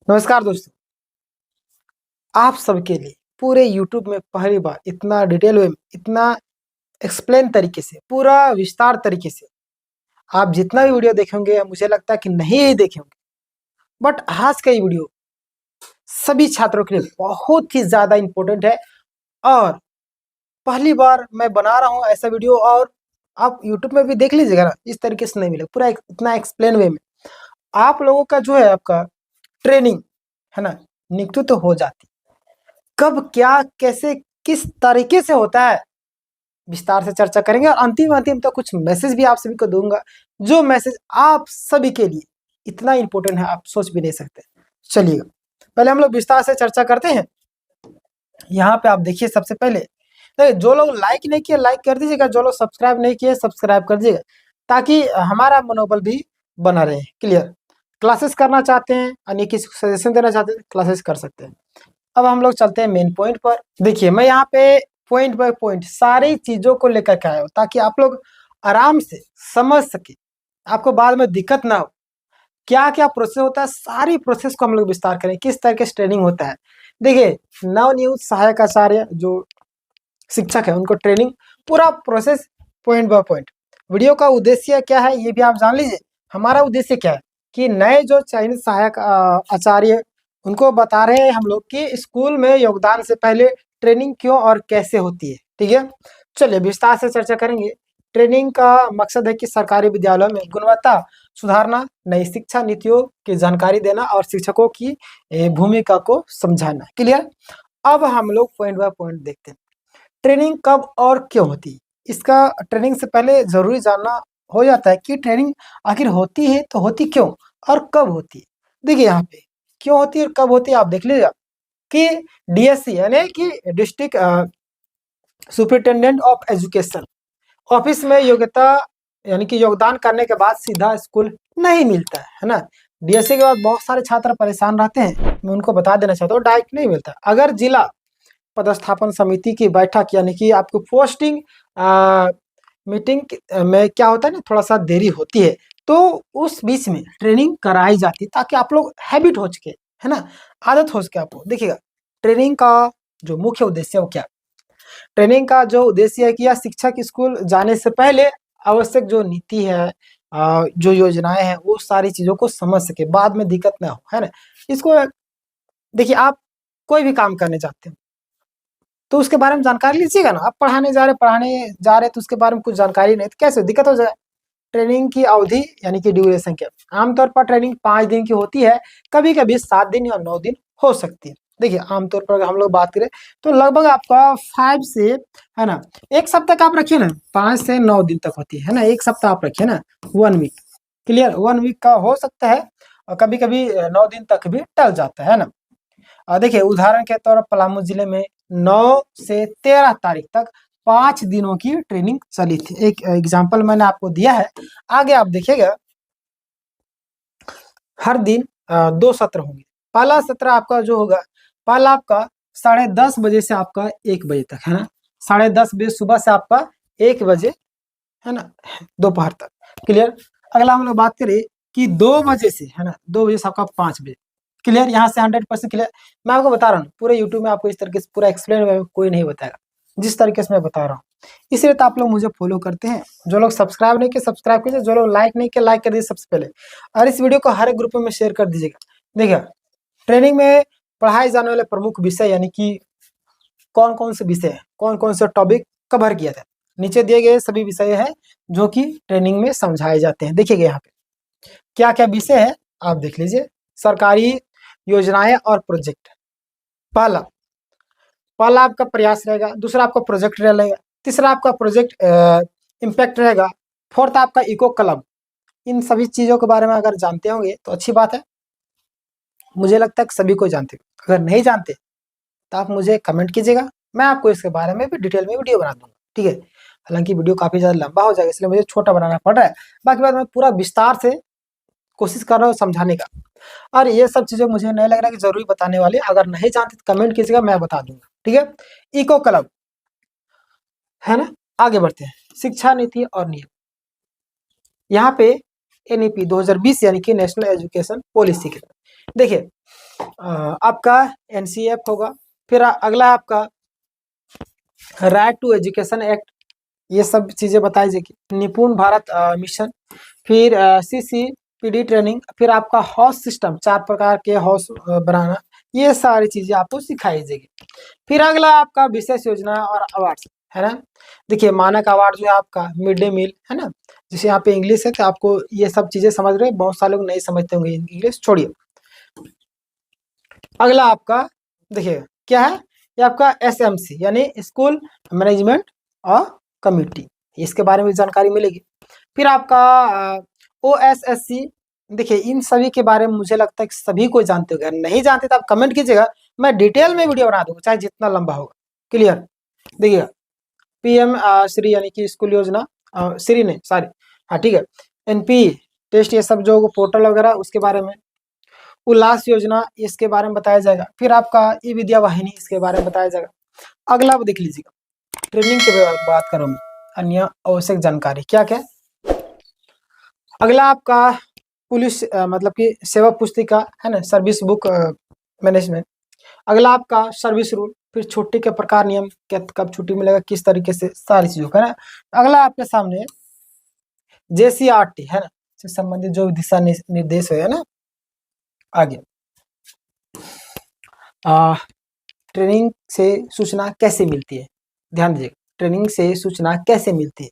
नमस्कार दोस्तों, आप सबके लिए पूरे यूट्यूब में पहली बार इतना डिटेल वे में, इतना एक्सप्लेन तरीके से, पूरा विस्तार तरीके से आप जितना भी वीडियो देखेंगे मुझे लगता है कि नहीं ही देखे होंगे। बट आज का ये वीडियो सभी छात्रों के लिए बहुत ही ज़्यादा इम्पोर्टेंट है और पहली बार मैं बना रहा हूँ ऐसा वीडियो। और आप यूट्यूब में भी देख लीजिएगा ना, इस तरीके से नहीं मिलेगा पूरा इतना एक्सप्लेन वे में। आप लोगों का जो है आपका ट्रेनिंग है ना, नियुक्ति तो हो जाती, कब क्या कैसे किस तरीके से होता है विस्तार से चर्चा करेंगे। और अंतिम अंतिम तक कुछ मैसेज भी आप सभी को दूंगा, जो मैसेज आप सभी के लिए इतना इंपॉर्टेंट है आप सोच भी नहीं सकते। चलिएगा, पहले हम लोग विस्तार से चर्चा करते हैं। यहाँ पे आप देखिए, सबसे पहले जो लोग लाइक नहीं किए लाइक कर दीजिएगा, जो लोग सब्सक्राइब नहीं किए सब्सक्राइब कर दीजिएगा, ताकि हमारा मनोबल भी बना रहे। क्लियर? क्लासेस करना चाहते हैं यानी किसी को सजेशन देना चाहते हैं, क्लासेस कर सकते हैं। अब हम लोग चलते हैं मेन पॉइंट पर। देखिए, मैं यहाँ पे पॉइंट बाय पॉइंट सारी चीजों को लेकर के आया हूँ ताकि आप लोग आराम से समझ सके, आपको बाद में दिक्कत ना हो। क्या क्या प्रोसेस होता है, सारी प्रोसेस को हम लोग विस्तार करें, किस तरह के ट्रेनिंग होता है। देखिए, नवनियुक्त सहायक आचार्य जो शिक्षक है उनको ट्रेनिंग, पूरा process point by point. Video का उद्देश्य क्या है ये भी आप जान लीजिए। हमारा उद्देश्य क्या है कि नए जो चयनित सहायक आचार्य उनको बता रहे हैं हम लोग कि स्कूल में योगदान से पहले ट्रेनिंग क्यों और कैसे होती है। ठीक है, चलिए विस्तार से चर्चा करेंगे। ट्रेनिंग का मकसद है कि सरकारी विद्यालयों में गुणवत्ता सुधारना, नई शिक्षा नीतियों की जानकारी देना और शिक्षकों की भूमिका को समझाना। क्लियर? अब हम लोग पॉइंट बाय पॉइंट देखते हैं। ट्रेनिंग कब और क्यों होती है, इसका ट्रेनिंग से पहले जरूरी जानना हो जाता है कि ट्रेनिंग आखिर होती है तो होती क्यों और कब होती है। देखिए, यहाँ पे क्यों होती है और कब होती है आप देख लीजिएगा कि डीएससी यानी कि district superintendent of education office में योग्यता यानी कि योगदान करने के बाद सीधा स्कूल नहीं मिलता है ना। डीएससी के बाद बहुत सारे छात्र परेशान रहते हैं, मैं उनको बता देना चाहता हूँ, डायरेक्ट नहीं मिलता। अगर जिला पदस्थापन समिति की बैठक यानी कि आपको पोस्टिंग मीटिंग में क्या होता है ना, थोड़ा सा देरी होती है, तो उस बीच में ट्रेनिंग कराई जाती है ताकि आप लोग हैबिट हो सके, है ना, आदत हो सके आपको। देखिएगा, ट्रेनिंग का जो मुख्य उद्देश्य है वो क्या? ट्रेनिंग का जो उद्देश्य है कि यह शिक्षक स्कूल जाने से पहले आवश्यक जो नीति है, जो योजनाएं हैं, वो सारी चीजों को समझ सके, बाद में दिक्कत ना हो, है ना। इसको देखिए, आप कोई भी काम करने जाते हैं तो उसके बारे में जानकारी लीजिएगा ना। आप पढ़ाने जा रहे तो उसके बारे में कुछ जानकारी नहीं तो कैसे दिक्कत हो जाए। ट्रेनिंग की अवधि यानी कि ड्यूरेशन क्या, आमतौर पर ट्रेनिंग 5 दिन की होती है, कभी कभी 7 दिन या 9 दिन हो सकती है। देखिए, आमतौर पर हम लोग बात करें तो लगभग आपका 5 से, है ना, एक सप्ताह का आप रखिए ना, 5 से 9 दिन तक होती है ना, एक सप्ताह आप रखिए ना, 1 वीक। क्लियर? 1 वीक का हो सकता है और कभी कभी 9 दिन तक भी टल जाता है ना। देखिए, उदाहरण के तौर पर पलामू जिले में 9 से 13 तारीख तक 5 दिनों की ट्रेनिंग चली थी। एक एग्जाम्पल मैंने आपको दिया है, आगे आप देखिएगा। हर दिन 2 सत्र होंगे। पहला सत्र आपका जो होगा, पहला आपका 10:30 बजे से आपका 1 बजे तक, है ना, 10:30 बजे सुबह से आपका 1 बजे, है ना, दोपहर तक। क्लियर? अगला हम लोग बात करें कि 2 बजे से, है ना, 2 बजे से आपका 5 बजे। क्लियर? यहाँ से 100% क्लियर। मैं आपको बता रहा हूँ, पूरे यूट्यूब में आपको इस तरीके से पूरा एक्सप्लेन कोई नहीं बताएगा जिस तरीके से मैं बता रहा हूँ। इसलिए तो आप लोग मुझे फॉलो करते हैं। जो लोग सब्सक्राइब नहीं किए सब्सक्राइब कीजिए, जो लोग लाइक नहीं किए लाइक कर दीजिए सबसे पहले, और इस वीडियो को हर एक ग्रुप में शेयर कर दीजिएगा। देखिए, ट्रेनिंग में पढ़ाए जाने वाले प्रमुख विषय यानी कि कौन कौन से विषय हैं, कौन कौन से टॉपिक कवर किया था, नीचे दिए गए सभी विषय हैं जो कि ट्रेनिंग में समझाए जाते हैं। देखिएगा यहाँ पे क्या क्या विषय है, आप देख लीजिए। सरकारी योजनाएं और प्रोजेक्ट, पहला पहला आपका प्रयास रहेगा, दूसरा आपका प्रोजेक्ट रहेगा, तीसरा आपका प्रोजेक्ट इम्पैक्ट रहेगा, फोर्थ आपका इको क्लब। इन सभी चीजों के बारे में अगर जानते होंगे तो अच्छी बात है, मुझे लगता है कि सभी को जानते हो। अगर नहीं जानते तो आप मुझे कमेंट कीजिएगा, मैं आपको इसके बारे में भी डिटेल में वीडियो बना दूंगा। ठीक है, हालांकि वीडियो काफी ज्यादा लंबा हो जाएगा इसलिए मुझे छोटा बनाना पड़ रहा है, बाकी बात मैं पूरा विस्तार से कोशिश कर रहा हूँ समझाने का। और ये सब चीजें मुझे नहीं लग रहा कि जरूरी बताने वाली, अगर नहीं जानते तो कमेंट कीजिएगा, मैं बता दूंगा। ठीक है, इको क्लब, है ना। आगे बढ़ते हैं, शिक्षा नीति और नियम। यहाँ पे NEP 2020 यानी कि नेशनल एजुकेशन पॉलिसी के तहत। देखिए आपका NCF होगा, फिर अगला आपका राइट टू एजुकेशन एक्ट, ये सब चीजें बताई जाएगी। निपुण भारत मिशन, फिर CCPD ट्रेनिंग, फिर आपका हाउस सिस्टम, 4 प्रकार के हाउस बनाना, ये सारी चीजें आपको सिखाई जाएगी। फिर अगला आपका विशेष योजना और अवार्ड है ना। देखिए मानक अवार्ड जो है आपका मिड डे मील है ना, जिसे यहाँ पे इंग्लिश है तो आपको ये सब चीजें समझ रहे हैं, बहुत सारे लोग नहीं समझते होंगे इंग्लिश, छोड़िए। अगला आपका देखिए क्या है, ये आपका SMC यानी स्कूल मैनेजमेंट और कमिटी, इसके बारे में जानकारी मिलेगी। फिर आपका OSSC, देखिए इन सभी के बारे में मुझे लगता है कि सभी को जानते होंगे, नहीं जानते तो आप कमेंट कीजिएगा, मैं डिटेल में वीडियो बना दूंगा चाहे जितना लंबा होगा। क्लियर, देखिएगा PM श्री यानी कि स्कूल योजना, श्री नहीं सॉरी, हाँ ठीक है, NP टेस्ट, ये सब जो पोर्टल वगैरह उसके बारे में। उल्लास योजना, इसके बारे में बताया जाएगा। फिर आपका ई विद्या वाहिनी, इसके बारे में बताया जाएगा। अगला आप देख लीजिएगा, ट्रेनिंग की बात करूँ, अन्य आवश्यक जानकारी क्या क्या। अगला आपका पुलिस मतलब कि सेवा पुस्तिका है ना, सर्विस बुक मैनेजमेंट। अगला आपका सर्विस रूल, फिर छुट्टी के प्रकार नियम, कब छुट्टी मिलेगा, किस तरीके से, सारी चीजों का ना। अगला आपके सामने JCRT है ना, से संबंधित जो दिशा निर्देश है ना। आगे ट्रेनिंग से सूचना कैसे मिलती है, ध्यान दीजिए, ट्रेनिंग से सूचना कैसे मिलती है।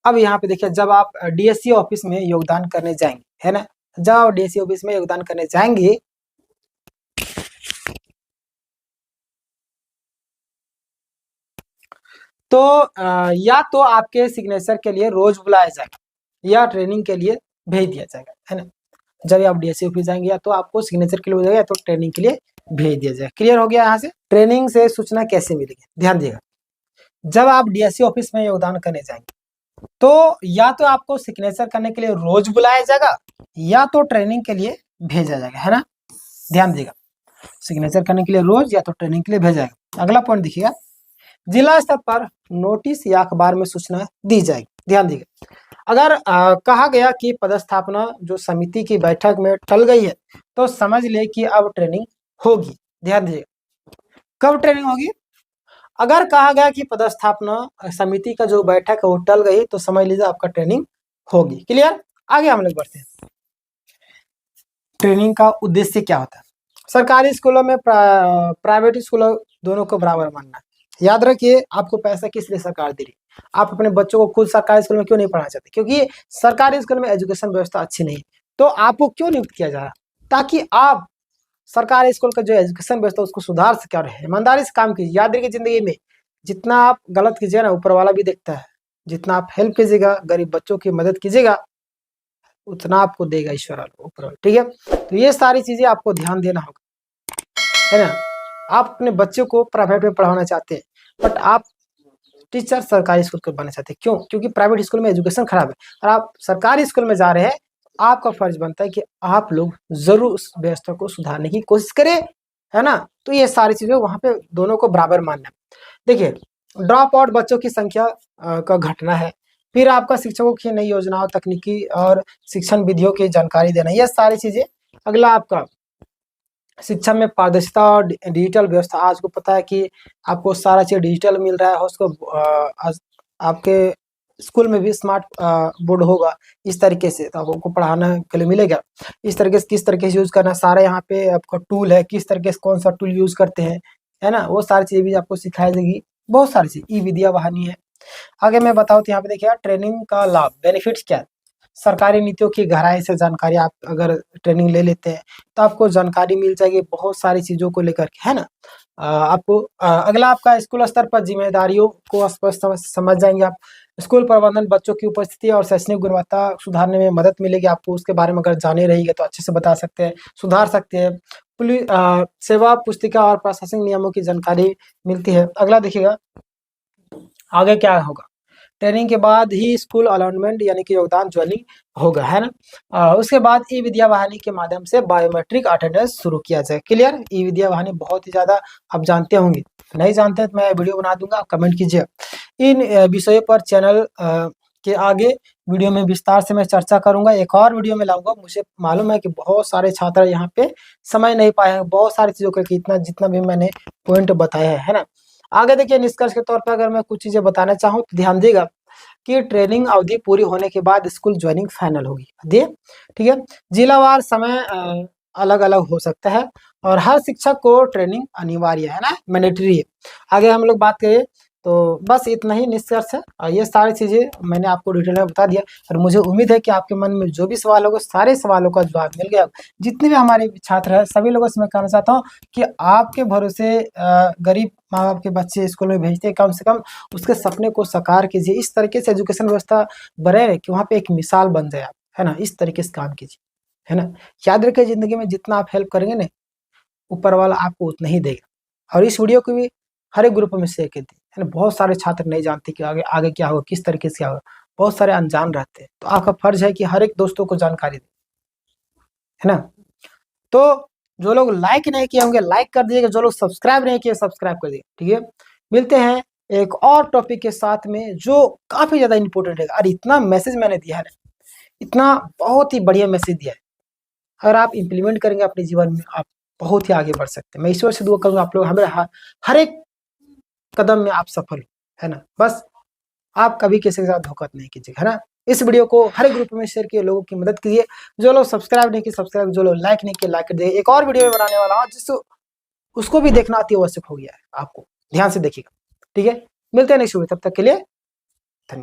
अब यहाँ पे देखिए, जब आप DSC ऑफिस में योगदान करने जाएंगे है ना, जब आप DSC ऑफिस में योगदान करने जाएंगे तो या तो आपके सिग्नेचर के लिए रोज बुलाया जाएगा या ट्रेनिंग के लिए भेज दिया जाएगा है ना। जब आप DSC ऑफिस जाएंगे या तो आपको सिग्नेचर के लिए हो जाएगा या तो ट्रेनिंग के लिए भेज दिया जाएगा। क्लियर हो गया यहाँ से। ट्रेनिंग से सूचना कैसे मिलेगी, ध्यान दिएगा, जब आप DSC ऑफिस में योगदान करने जाएंगे तो या तो आपको सिग्नेचर करने के लिए रोज बुलाया जाएगा या तो ट्रेनिंग के लिए भेजा जाएगा है ना। ध्यान दिएगा, सिग्नेचर करने के लिए रोज या तो ट्रेनिंग के लिए भेजा जाएगा। अगला पॉइंट देखिएगा, जिला स्तर पर नोटिस या अखबार में सूचना दी जाएगी। ध्यान दीजिए, अगर कहा गया कि पदस्थापना जो समिति की बैठक में टल गई है तो समझ ले कि अब ट्रेनिंग होगी। ध्यान दीजिए, कब ट्रेनिंग होगी, अगर कहा गया कि पदस्थापना समिति का जो बैठक है वो टल गई तो समझ लीजिए आपका ट्रेनिंग होगी। क्लियर, आगे हम लोग बढ़ते हैं। ट्रेनिंग का उद्देश्य क्या होता है, सरकारी स्कूलों में प्राइवेट स्कूलों दोनों को बराबर मानना है। याद रखिए, आपको पैसा किस लिए सरकार दे रही है, आप अपने बच्चों को खुद सरकारी स्कूल में क्यों नहीं पढ़ाना चाहते, क्योंकि सरकारी स्कूल में एजुकेशन व्यवस्था अच्छी नहीं है, तो आपको क्यों नियुक्त किया जा रहा है, ताकि आप सरकारी स्कूल का जो एजुकेशन व्यवस्था उसको सुधार सके और ईमानदारी से काम कीजिए। याद रखिए, जिंदगी में जितना आप गलत कीजिएगा ना ऊपर वाला भी देखता है, जितना आप हेल्प कीजिएगा, गरीब बच्चों की मदद कीजिएगा, उतना आपको देगा ईश्वर ऊपर। ठीक है, तो ये सारी चीजें आपको ध्यान देना होगा है ना। आप अपने बच्चों को प्राइवेट में पढ़ाना चाहते हैं बट आप टीचर सरकारी स्कूल को बनना चाहते हैं, क्यों, क्योंकि प्राइवेट स्कूल में एजुकेशन खराब है और आप सरकारी स्कूल में जा रहे हैं। आपका फर्ज बनता है कि आप लोग जरूर उस व्यवस्था को सुधारने की कोशिश करें है ना। तो ये सारी चीजें वहां पे दोनों को बराबर मानना है। देखिए, ड्रॉप आउट बच्चों की संख्या का घटना है, फिर आपका शिक्षकों की नई योजनाओं, तकनीकी और शिक्षण विधियों की जानकारी देना, ये सारी चीजें। अगला आपका शिक्षा में पारदर्शिता और डिजिटल व्यवस्था। आज को पता है कि आपको सारा चीज डिजिटल मिल रहा है, उसको आपके स्कूल में भी स्मार्ट बोर्ड होगा इस तरीके से, तो आपको पढ़ाने के लिए मिलेगा। इस तरीके से किस तरीके से यूज करना, सारा यहाँ पे आपका टूल है, किस तरीके से कौन सा टूल यूज करते हैं है ना, वो सारी चीजें भी आपको सिखाई जाएगी। बहुत सारी चीज, ई विद्या वाहिनी है। आगे मैं बताऊँ तो यहाँ पे देखिए, ट्रेनिंग का लाभ, बेनिफिट्स क्या है। सरकारी नीतियों की गहराई से जानकारी, आप अगर ट्रेनिंग ले लेते हैं तो आपको जानकारी मिल जाएगी बहुत सारी चीजों को लेकर के है ना। आपको अगला आपका स्कूल स्तर पर जिम्मेदारियों को स्पष्ट समझ जाएंगे आप। स्कूल प्रबंधन, बच्चों की उपस्थिति और शैक्षणिक गुणवत्ता सुधारने में मदद मिलेगी आपको, उसके बारे में अगर जाने रहेंगे तो अच्छे से बता सकते हैं, सुधार सकते हैं। पुलिस सेवा पुस्तिका और प्रशासनिक नियमों की जानकारी मिलती है। अगला देखिएगा आगे क्या होगा, ट्रेनिंग के बाद ही स्कूल अलॉटमेंट यानी कि योगदान ज्वाइनिंग होगा है ना। उसके बाद ई विद्या वाहिनी के माध्यम से बायोमेट्रिक अटेंडेंस शुरू किया जाए। क्लियर, ई विद्या वाहिनी बहुत ही ज्यादा आप जानते होंगे, नहीं जानते तो मैं वीडियो बना दूंगा, आप कमेंट कीजिए। इन विषयों पर चैनल कि आगे वीडियो में विस्तार से मैं चर्चा करूँगा, एक और वीडियो में लाऊँगा। मुझे मालूम है कि बहुत सारे छात्र यहाँ पे समझ नहीं पाए हैं, बहुत सारी चीज़ों का, कि इतना जितना भी मैंने पॉइंट बताया है ना? आगे देखिए, निष्कर्ष के तौर पर अगर मैं कुछ चीज़ें बताना चाहूँ तो ध्यान दिएगा कि ट्रेनिंग अवधि पूरी होने के बाद स्कूल ज्वाइनिंग फाइनल होगी। ठीक है? जिलावार समय अलग-अलग हो सकता है और हर शिक्षक को ट्रेनिंग अनिवार्य है ना, मैंडेटरी है। आगे हम लोग बात करें तो बस इतना ही निष्कर्ष है, और ये सारी चीज़ें मैंने आपको डिटेल में बता दिया, और मुझे उम्मीद है कि आपके मन में जो भी सवाल होगा, सारे सवालों का जवाब मिल गया। जितने भी हमारे छात्र हैं, सभी लोगों से मैं कहना चाहता हूँ कि आपके भरोसे गरीब माँ-बाप के बच्चे स्कूल में भेजते हैं, कम से कम उसके सपने को साकार कीजिए। इस तरीके से एजुकेशन व्यवस्था बने कि वहाँ पे एक मिसाल बन जाए आप, है ना? इस तरीके से काम कीजिए, है ना? याद रखिए, ज़िंदगी में जितना आप हेल्प करेंगे ना, ऊपर वाला आपको उतना ही देगा। और इस वीडियो को भी हर एक ग्रुप में शेयर कर दें, है ना? बहुत सारे छात्र नहीं जानते कि आगे आगे क्या होगा, किस तरीके से क्या होगा। बहुत सारे अनजान रहते हैं, तो आपका फर्ज है कि हर एक दोस्तों को जानकारी दें, है ना? तो जो लोग लाइक नहीं किए होंगे, लाइक कर दीजिएगा। जो लोग सब्सक्राइब नहीं किए, सब्सक्राइब कर दिए, ठीक है? मिलते हैं एक और टॉपिक के साथ में जो काफ़ी ज़्यादा इम्पोर्टेंट है, और इतना मैसेज मैंने दिया है ना, इतना बहुत ही बढ़िया मैसेज दिया है। अगर आप इम्प्लीमेंट करेंगे अपने जीवन में, आप बहुत ही आगे बढ़ सकते हैं। मैं ईश्वर से दुआ करूँगा आप लोग हमें हर एक कदम में आप सफल हो, है ना? बस आप कभी किसी के साथ धोखा नहीं कीजिएगा, है ना? इस वीडियो को हर एक ग्रुप में शेयर किए, लोगों की मदद कीजिए। जो लोग सब्सक्राइब नहीं किए, सब्सक्राइब, जो लोग लाइक नहीं किए, लाइक कर दिए। एक और वीडियो में बनाने वाला हूँ जिसको उसको भी देखना अति आवश्यक हो गया है आपको। ध्यान से देखिएगा, ठीक है? मिलते हैं नेक्स्ट वीडियो, तब तक के लिए